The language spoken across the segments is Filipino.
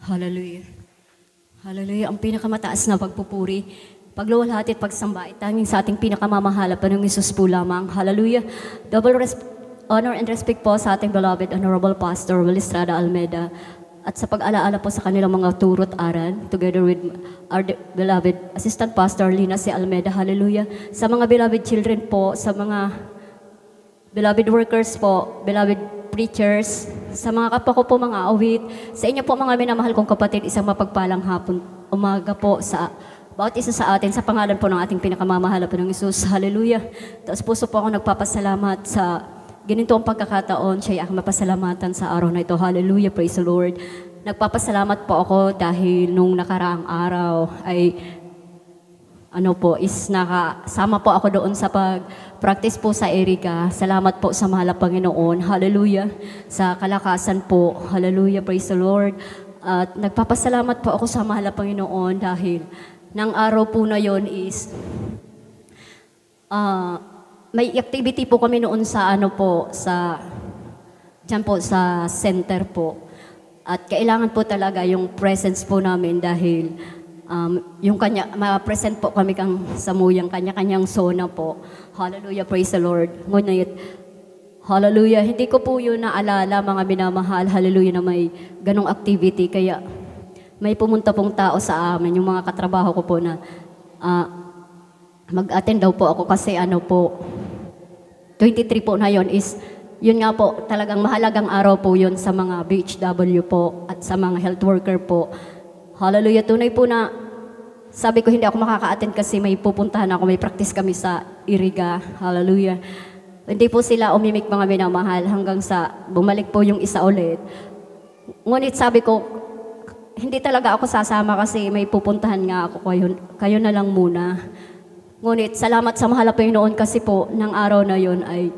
Hallelujah. Hallelujah. Ang pinakamataas na pagpupuri, pagluwalhati at pagsamba ay tanging sa ating pinakamamahal at Panginoong Hesus po lamang. Hallelujah. Honor and respect po sa ating beloved Honorable Pastor Will Estrada Almeida at sa pag-alaala po sa kanilang mga turot aral together with our beloved Assistant Pastor Lina C. Almeida. Hallelujah. Sa mga beloved children po, sa mga beloved workers po, beloved preachers, sa mga kapwa ko po mga awit, sa inyo po mga minamahal kong kapatid, isang mapagpalang hapon, umaga po sa bawat isa sa atin, sa pangalan po ng ating pinakamamahal na Panginoong Hesus. Hallelujah. Tapos puso po ako nagpapasalamat sa ganito ang pagkakataon, siya ay aking mapasalamatan sa araw na ito. Hallelujah, praise the Lord. Nagpapasalamat po ako dahil nung nakaraang araw ay nakasama po ako doon sa pag-practice po sa Erica. Salamat po sa mahal na Panginoon. Hallelujah. Sa kalakasan po. Hallelujah. Praise the Lord. At nagpapasalamat po ako sa mahal na Panginoon dahil ng araw po na yon is may activity po kami noon sa dyan po sa center po. At kailangan po talaga yung presence po namin dahil yung ma-present po kami kang samuyang kanya-kanyang zona po. Hallelujah, praise the Lord. Ngunit, hallelujah, hindi ko po yun naalala mga minamahal, hallelujah, na may ganong activity. Kaya may pumunta pong tao sa amin, yung mga katrabaho ko po na mag-attend daw po ako kasi 23 po na yun is, yun nga po, talagang mahalagang araw po yun sa mga BHW po at sa mga health worker po. Hallelujah. Tunay po na sabi ko hindi ako makaka-attend kasi may pupuntahan ako, may practice kami sa Iriga. Hallelujah. Hindi po sila umimik mga minamahal hanggang sa bumalik po yung isa ulit. Ngunit sabi ko, hindi talaga ako sasama kasi may pupuntahan nga ako, kayo na lang muna. Ngunit salamat sa mahal na Panginoon kasi po ng araw na yun ay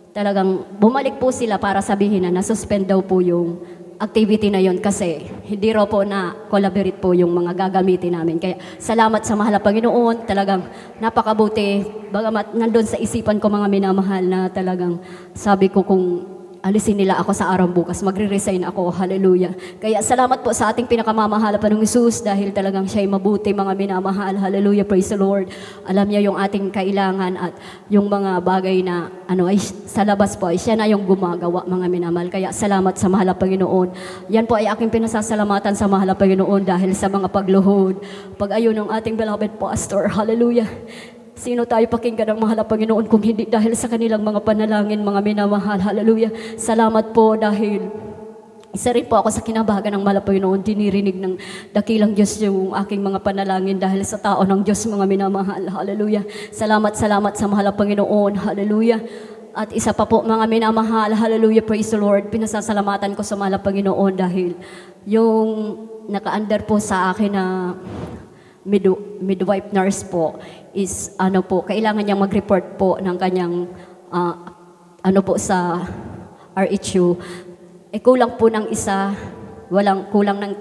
talagang bumalik po sila para sabihin na nasuspend daw po yung activity na yon kasi hindi raw po na collaborate po yung mga gagamitin namin. Kaya salamat sa mahal na Panginoon, talagang napakabuti. Bagamat nandun sa isipan ko mga minamahal na talagang sabi ko kung alisin nila ako sa araw bukas, magre-resign ako. Hallelujah. Kaya salamat po sa ating pinakamamahal na Panginoong Hesus dahil talagang siya ay mabuti mga minamahal. Hallelujah. Praise the Lord. Alam niya yung ating kailangan at yung mga bagay na ay sa labas po ay siya na yung gumagawa mga minamahal. Kaya salamat sa mahal na Panginoon. Yan po ay aking pinasasalamatan sa mahal na Panginoon dahil sa mga pagluhod, pag-ayon ng ating beloved pastor. Hallelujah. Sino tayo pakinggan ng mahal na Panginoon kung hindi dahil sa kanilang mga panalangin, mga minamahal. Hallelujah. Salamat po dahil isa rin po ako sa kinabagan ng mahal na Panginoon. Dinirinig ng dakilang Diyos yung aking mga panalangin dahil sa tao ng Diyos, mga minamahal. Hallelujah. Salamat sa mahal na Panginoon. Hallelujah. At isa pa po mga minamahal. Hallelujah. Praise the Lord. Pinasasalamatan ko sa mahal na Panginoon dahil yung naka-under po sa akin na midwife nurse po is kailangan niyang mag-report po ng kanyang sa RHU. Kulang po ng isa, kulang ng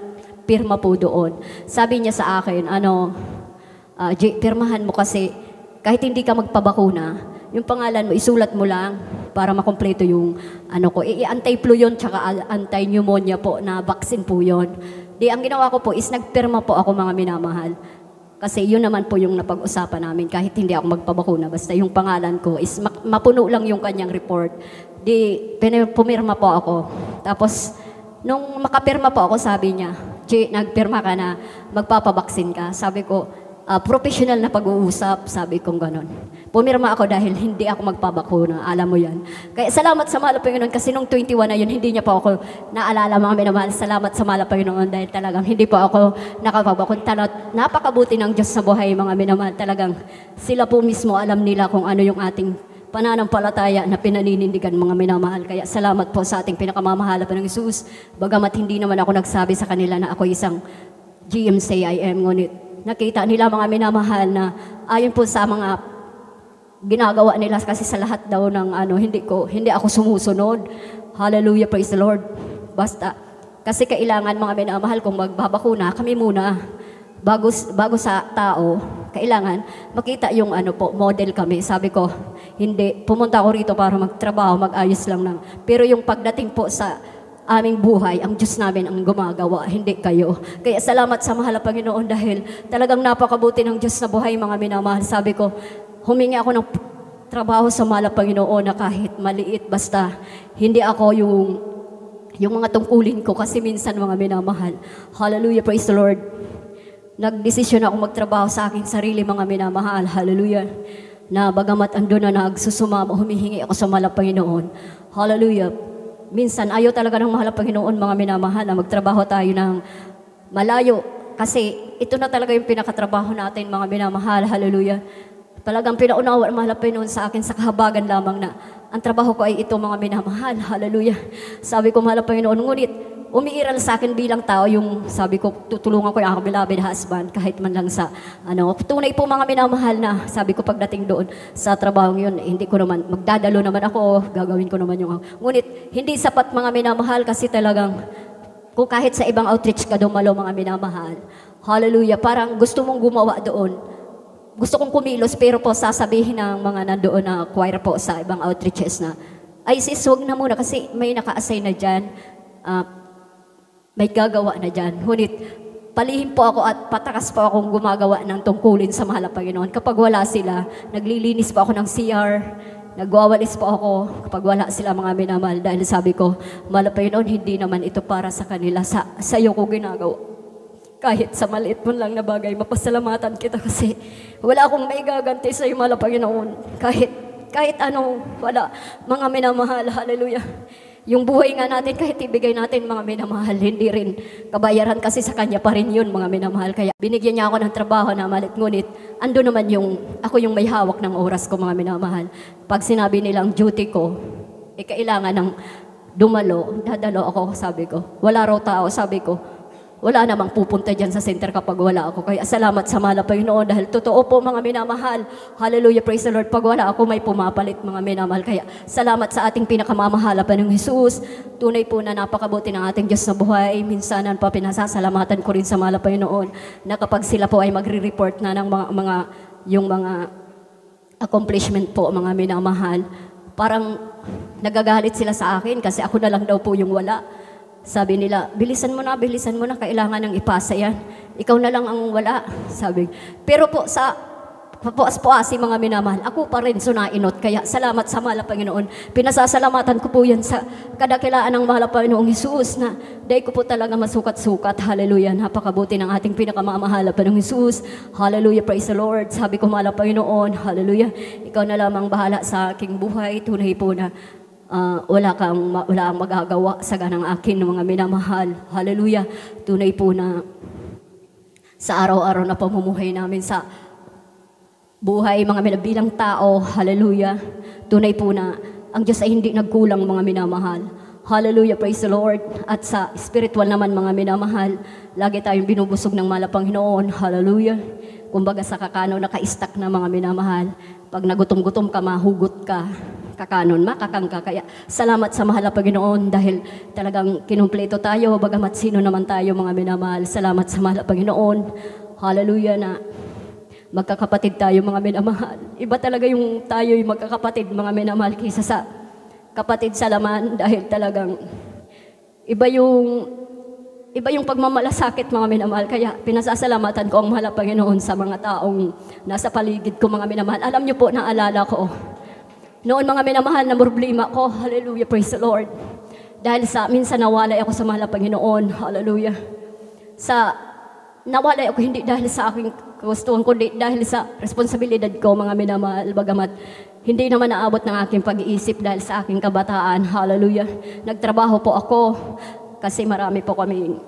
pirma po doon. Sabi niya sa akin, pirmahan mo kasi kahit hindi ka magpabakuna, yung pangalan mo, isulat mo lang para makompleto yung anti-flu yun, tsaka anti-pneumonia po na vaccine po yun. Ang ginawa ko po is nagpirma po ako mga minamahal. Kasi yun naman po yung napag-usapan namin kahit hindi ako magpabakuna. Basta yung pangalan ko is mapuno lang yung kanyang report. Pumirma po ako. Tapos, nung makapirma po ako, sabi niya, nagpirma ka na, magpapabaksin ka. Sabi ko, professional na pag-uusap, sabi kong ganon. Pumirma ako dahil hindi ako magpabakuna, alam mo yan. Kaya salamat sa mahal na Panginoon kasi nung 21 na yun, hindi niya pa ako naalala mga minamahal. Salamat sa mahal na Panginoon dahil talagang hindi pa ako nakapabakuna. Napakabuti ng Diyos sa buhay mga minamahal. Talagang sila po mismo alam nila kung ano yung ating pananampalataya na pinaninindigan mga minamahal. Kaya salamat po sa ating pinakamamahal na Panginoong Hesus. Bagamat hindi naman ako nagsabi sa kanila na ako isang GMCIM, ngunit nakita nila mga minamahal na ayon po sa mga ginagawa nila kasi sa lahat daw ng hindi ako sumusunod. Hallelujah, praise the Lord. Basta kasi kailangan mga minamahal kung magbabakuna kami muna bago sa tao, kailangan makita yung model kami. Sabi ko, hindi, pumunta ako rito para magtrabaho, mag-ayos lang. Pero yung pagdating po sa aming buhay, ang Diyos namin ang gumagawa, hindi kayo. Kaya salamat sa mahal na Panginoon dahil talagang napakabuti ng Diyos na buhay, mga minamahal. Sabi ko, humingi ako ng trabaho sa mahal na Panginoon na kahit maliit, basta hindi ako yung mga tungkulin ko kasi minsan, mga minamahal. Hallelujah, praise the Lord. Nagdesisyon ako magtrabaho sa aking sarili, mga minamahal. Hallelujah. Na bagamat ando na nagsusumama, humihingi ako sa mahal na Panginoon. Hallelujah. Minsan, ayaw talaga ng mahal na Panginoon, mga minamahal, na magtrabaho tayo ng malayo. Kasi ito na talaga yung pinakatrabaho natin, mga minamahal. Hallelujah. Talagang pinaunawa ng mahal na Panginoon sa akin sa kahabagan lamang na ang trabaho ko ay ito, mga minamahal. Hallelujah. Sabi ko, mahal na Panginoon, ngunit umiiral sa akin bilang tao yung sabi ko, tutulungan ko yung aking beloved husband kahit man lang sa tunay po, mga minamahal, na sabi ko pagdating doon sa trabaho yun, hindi ko naman, magdadalo naman ako, gagawin ko naman yung, ngunit hindi sapat, mga minamahal, kasi talagang kung kahit sa ibang outreach ka dumalo, mga minamahal, hallelujah, parang gusto mong gumawa doon. Gusto kong kumilos, pero po sasabihin ng mga nandoon na choir po sa ibang outreaches na, ay sis, huwag na muna kasi may naka-assign na dyan, may gagawa na dyan. Ngunit, palihim po ako at patakas po akong gumagawa ng tungkulin sa mahal na Panginoon. Kapag wala sila, naglilinis po ako ng CR, nagwawalis po ako kapag wala sila, mga minamahal. Dahil sabi ko, mahal na Panginoon, hindi naman ito para sa kanila. Sa iyo ko ginagawa. Kahit sa maliit mo lang na bagay, mapasalamatan kita kasi wala akong may gaganti sa iyo, mahal na Panginoon. Kahit ano, wala. Mga minamahal, hallelujah. Yung buhay nga natin, kahit ibigay natin, mga minamahal, hindi rin kabayaran kasi sa Kanya pa rin yun, mga minamahal. Kaya binigyan niya ako ng trabaho na malit, ngunit ando naman ako yung may hawak ng oras ko, mga minamahal. Pag sinabi nilang duty ko, kailangan ng dumalo, dadalo ako, sabi ko. Wala raw tao, sabi ko. Wala namang pupunta dyan sa center kapag wala ako. Kaya salamat sa mahal na Panginoon dahil totoo po, mga minamahal. Hallelujah, praise the Lord. Pag wala ako, may pumapalit, mga minamahal. Kaya salamat sa ating pinakamamahala pa ng Jesus. Tunay po na napakabuti ng ating Diyos na buhay. Minsanan pa pinasasalamatan ko rin sa mahal na Panginoon na kapag sila po ay magre-report na ng yung mga accomplishment po, mga minamahal, parang nagagalit sila sa akin kasi ako na lang daw po yung wala. Sabi nila, bilisan mo na, kailangan nang ipasa yan. Ikaw na lang ang wala, sabi. Pero po sa papuas-puasi, mga minamahal, ako pa rin sunainot. Kaya salamat sa mahal na Panginoon. Pinasasalamatan ko po yan sa kadakilaan ng mahal na Panginoong Jesus na dahil ko po talaga masukat-sukat. Hallelujah, napakabuti ng ating pinakamamahal na Panginoong Jesus. Hallelujah, praise the Lord. Sabi ko, mahal na Panginoon, hallelujah. Ikaw na lamang bahala sa aking buhay. Tunay po na wala kang magagawa sa ganang akin, mga minamahal. Hallelujah. Tunay po na sa araw-araw na pamumuhay namin sa buhay, mga bilang tao, hallelujah. Tunay po na ang Diyos ay hindi nagkulang, mga minamahal. Hallelujah, praise the Lord. At sa spiritual naman, mga minamahal, lagi tayong binubusog ng mahal na Panginoon. Hallelujah. Kumbaga sa kakano, naka-stack na, mga minamahal. Pag nagutom-gutom ka, mahugot ka. Kakanon, makakang ka. Kaya salamat sa mahal na Panginoon dahil talagang kinumpleto tayo, bagamat sino naman tayo, mga minamahal. Salamat sa mahal na Panginoon. Hallelujah, na magkakapatid tayo, mga minamahal. Iba talaga yung tayo yung magkakapatid, mga minamahal, kaysa sa kapatid sa laman dahil talagang iba yung pagmamalasakit, mga minamahal. Kaya pinasasalamatan ko ang mahal na Panginoon sa mga taong nasa paligid ko, mga minamahal. Alam niyo po, naalala ko, noon, mga minamahal, na problema ko, hallelujah, praise the Lord. Dahil minsan nawalay ako sa mahal na Panginoon, hallelujah. Nawalay ako hindi dahil sa aking kagustuhan, kundi dahil sa responsibilidad ko, mga minamahal, bagamat hindi naman naabot ng aking pag-iisip dahil sa aking kabataan, hallelujah. Nagtrabaho po ako kasi marami po kami,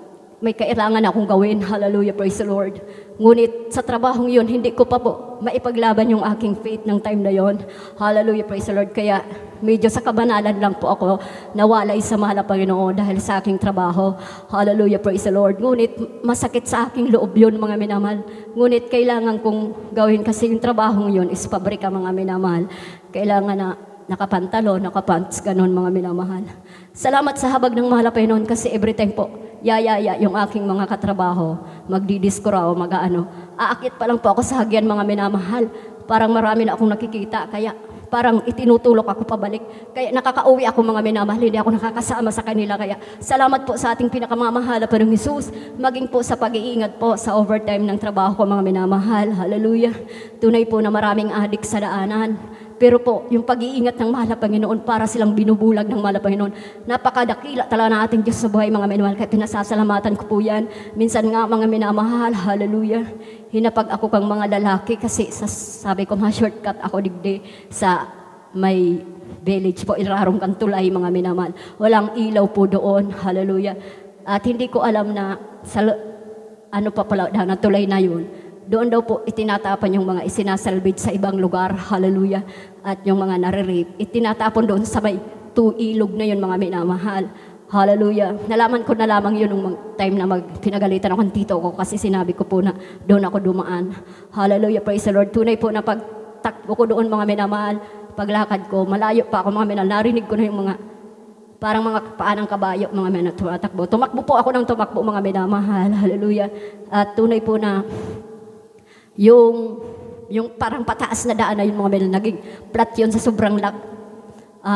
may kailangan akong gawin, hallelujah, praise the Lord. Ngunit sa trabahong yun, hindi ko pa po maipaglaban yung aking faith ng time na yon. Hallelujah, praise the Lord. Kaya medyo sa kabanalan lang po ako nawalay sa mahal na Panginoon dahil sa aking trabaho. Hallelujah, praise the Lord. Ngunit masakit sa aking loob yun, mga minamahal. Ngunit kailangan kong gawin kasi yung trabahong yun is pabrika, mga minamahal. Kailangan na nakapantalo, nakapants, ganun, mga minamahal. Salamat sa habag ng mahal na Panginoon kasi every time po, yayaya yung aking mga katrabaho, magdidiskuraw, mag-aano. Aakit pa lang po ako sa hagyan, mga minamahal. Parang marami na akong nakikita, kaya parang itinutulok ako pabalik. Kaya nakakauwi ako mga minamahal, hindi ako nakakasama sa kanila. Kaya salamat po sa ating pinakamamahal na Panginoong Hesus, maging po sa pag-iingat po sa overtime ng trabaho ko mga minamahal. Hallelujah. Tunay po na maraming adik sa daanan. Pero po, yung pag-iingat ng mahal na Panginoon, para silang binubulag ng mahal na Panginoon. Napakadakila talaga na ating Diyos sa buhay mga minamahal. Kaya pinasasalamatan ko po yan. Minsan nga mga minamahal, hallelujah. Hinapag ako kang mga lalaki kasi sabi ko, shortcut ako digdi sa may village po, ilarong kang tulay mga minamahal. Walang ilaw po doon, hallelujah. At hindi ko alam na ano pa pala na tulay na yun. Doon daw po itinatapon yung mga isinasalvage sa ibang lugar, hallelujah. At yung mga nare-rape, itinatapon doon sa may ilog na yun mga minamahal. Hallelujah. Nalaman ko na lamang yun nung time na pinagalitan ako ng tito ko kasi sinabi ko po na doon ako dumaan. Hallelujah, praise the Lord. Tunay po na pagtakbo ko doon mga minamahal, paglakad ko, malayo pa ako mga minamahal, narinig ko na yung mga parang mga paanang kabayo mga minamahal tumatakbo. Tumakbo po ako ng tumakbo mga minamahal. Hallelujah. At tunay po na yung parang pataas na daan na yun mga minamahal, naging flat yun sa sobrang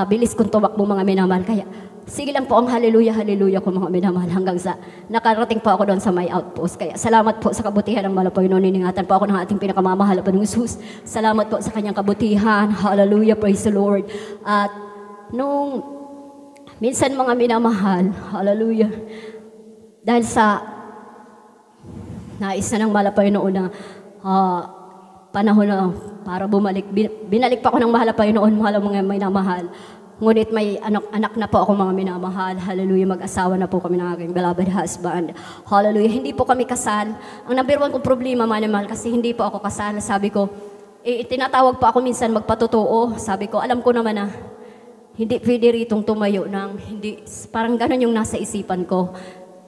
bilis kong tumakbo mga minamahal. Kaya sige lang po ang hallelujah, hallelujah ko mga minamahal hanggang sa nakarating po ako doon sa may outpost. Kaya salamat po sa kabutihan ng mahal na Panginoon. Iningatan po ako ng ating pinakamamahal na Panginoong Hesus. Salamat po sa kanyang kabutihan. Hallelujah, praise the Lord. At nung minsan mga minamahal, hallelujah, dahil sa nais na ng mahal na Panginoon na panahon na para bumalik, binalik pa ako ng mahal na Panginoon, mahal mga minamahal. Ngunit may anak na po ako mga minamahal. Hallelujah, mag-asawa na po kami ng aking beloved husband. Hallelujah, hindi po kami kasal. Ang number one kong problema, minamahal, kasi hindi po ako kasal. Sabi ko, tinatawag pa ako minsan magpatotoo. Sabi ko, alam ko naman na hindi pwede ritong tumayo ng hindi, parang ganun yung nasa isipan ko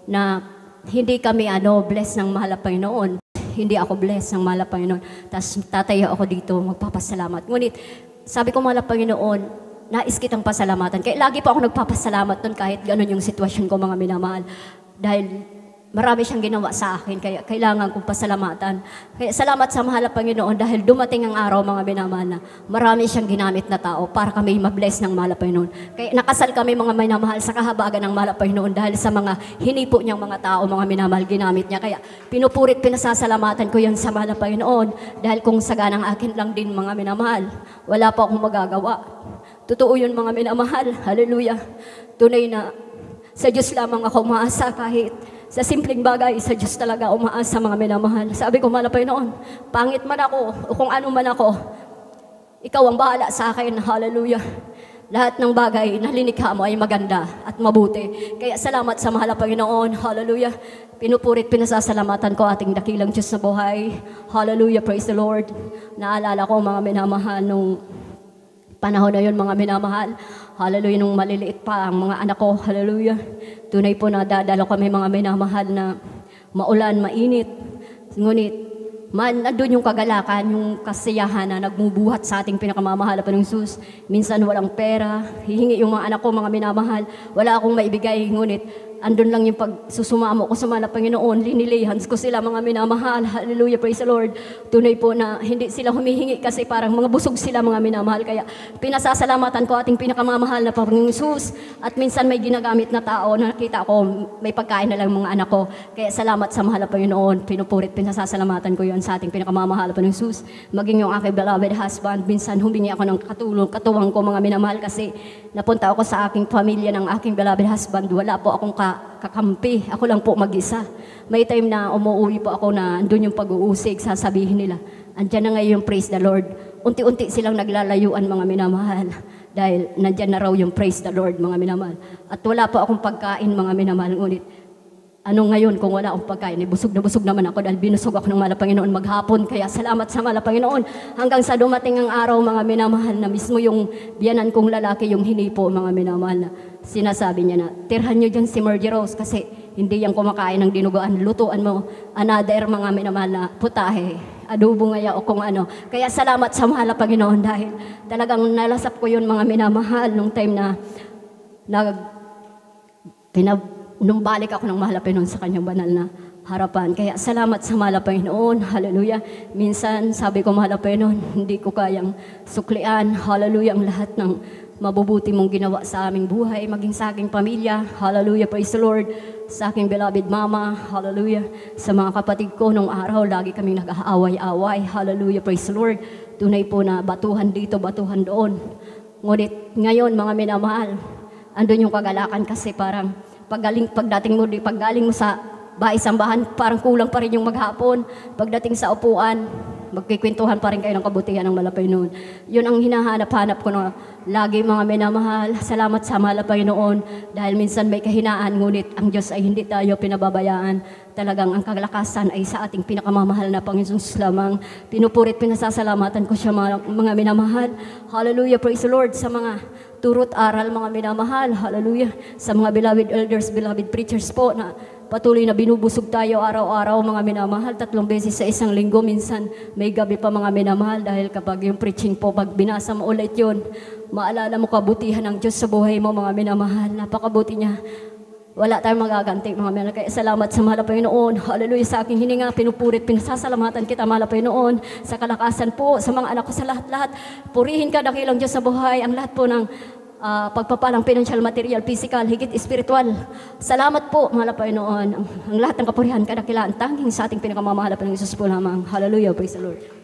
na hindi kami bless ng mahal na Panginoon. Hindi ako bless ng mahal na Panginoon. Tapos tatayo ako dito, magpapasalamat. Ngunit sabi ko, mahal na Panginoon, nais kitang pasalamatan. Kaya lagi po ako nagpapasalamat nun kahit ganun yung sitwasyon ko mga minamahal. Dahil marami siyang ginawa sa akin, kaya kailangan kong pasalamatan. Kaya salamat sa mahal na Panginoon dahil dumating ang araw mga minamahal na marami siyang ginamit na tao para kami mabless ng mahal na Panginoon. Kaya nakasal kami mga minamahal sa kahabagan ng mahal na Panginoon dahil sa mga hinipo niyang mga tao, mga minamahal, ginamit niya. Kaya pinupurit, pinasasalamatan ko yan sa mahal na Panginoon dahil kung saganang akin lang din mga minamahal, wala pa akong magagawa. Totoo yun mga minamahal. Hallelujah. Tunay na sa Diyos lamang ako umaasa kahit sa simpleng bagay, sa Diyos talaga umaasa mga minamahal. Sabi ko, mahal na Panginoon, pangit man ako o kung ano man ako, ikaw ang bahala sa akin. Hallelujah. Lahat ng bagay na linikha mo ay maganda at mabuti. Kaya salamat sa mahal na Panginoon. Hallelujah. Pinupurit, pinasasalamatan ko ating dakilang Diyos na buhay. Hallelujah. Praise the Lord. Naalala ko mga minamahal nung panahon na yun mga minamahal. Hallelujah, nung maliliit pa ang mga anak ko. Hallelujah. Tunay po na dadalo kami mga minamahal na maulan, mainit. Ngunit, nandun yung kagalakan, yung kasiyahan na nagmubuhat sa ating pinakamamahal na Panginoong Hesus. Minsan walang pera, hihingi yung mga anak ko mga minamahal. Wala akong maibigay, ngunit andun lang yung pagsusumamo ko sa mahal na Panginoon. Linilihans ko sila mga minamahal. Hallelujah, praise the Lord. Tunay po na hindi sila humihingi kasi parang mga busog sila mga minamahal. Kaya pinasasalamatan ko ating pinakamamahal na Panginoong Hesus. At minsan may ginagamit na tao na nakita ko may pagkain na lang mga anak ko. Kaya salamat sa mahal na Panginoon. Pinupurit, pinasasalamatan ko yun sa ating pinakamamahal na Panginoong Hesus. Maging yung aking beloved husband, minsan humingi ako ng katuwang ko mga minamahal kasi napunta ako sa aking pamilya ng aking beloved husband. Wala po akong kakampi. Ako lang po mag-isa. May time na umuwi po ako na andun yung pag-uusig, sasabihin nila, andyan na ngayon yung praise the Lord. Unti-unti silang naglalayuan mga minamahal. Dahil nandyan na raw yung praise the Lord mga minamahal. At wala po akong pagkain mga minamahal. Ngunit, ngayon kung wala akong pagkain, busog naman ako dahil binusog ako ng mahal na Panginoon maghapon. Kaya salamat sa mahal na Panginoon. Hanggang sa dumating ang araw mga minamahal na mismo yung biyanan kong lalaki yung hinipo mga minamahal na sinasabi niya na, tirhan niyo dyan si Margie Rose kasi hindi yan kumakain ng dinuguan. Lutuan mo another mga minamahal na putahe, adobo ngaya o kung ano. Kaya salamat sa mahal na Panginoon dahil talagang nalasap ko yun mga minamahal nung time na nung balik ako ng mahal na Panginoon sa kanyang banal na harapan. Kaya salamat sa mahal na Panginoon. Hallelujah. Minsan, sabi ko, mahal na Panginoon, hindi ko kayang suklian. Hallelujah, ang lahat ng mabubuti mong ginawa sa aming buhay, maging sa aking pamilya. Hallelujah, praise the Lord. Sa aking beloved mama. Hallelujah. Sa mga kapatid ko nung araw, lagi kaming nag-aaway-away. Hallelujah, praise the Lord. Tunay po na batuhan dito, batuhan doon. Ngunit ngayon, mga minamahal, andun yung kagalakan kasi parang paggaling mo sa bahay-sambahan, parang kulang pa rin yung maghapon. Pagdating sa upuan, magkikwentuhan pa rin kayo ng kabutihan ng malapay noon. Yun ang hinahanap-hanap ko na lagi, mga minamahal. Salamat sa mahal na Panginoon dahil minsan may kahinaan, ngunit ang Diyos ay hindi tayo pinababayaan. Talagang ang kalakasan ay sa ating pinakamamahal na Panginoon lamang. Pinupurit, pinasasalamatan ko siya, mga minamahal. Hallelujah, praise the Lord. Sa mga turot aral, mga minamahal. Hallelujah. Sa mga beloved elders, beloved preachers po na patuloy na binubusog tayo araw-araw, mga minamahal, 3 beses sa isang linggo, minsan may gabi pa, mga minamahal, dahil kapag yung preaching po, pag binasa mo ulit yun, maalala mo kabutihan ng Diyos sa buhay mo, mga minamahal. Napakabuti niya. Wala tayong magaganti, mga minamahal. Kaya salamat sa mahal na Panginoon. Hallelujah, sa aking hininga, pinupurit, pinasasalamatan kita, mahal na Panginoon, sa kalakasan po, sa mga anak ko, sa lahat-lahat. Purihin ka, dakilang Diyos sa buhay, ang lahat po ng pagpapalang financial, material, physical, higit spiritual. Salamat po, mahal na Panginoon. Ang lahat ng kapurihan, kadakilaan, tanging sa ating pinakamamahal na Panginoon Jesus po lamang. Hallelujah, praise the Lord.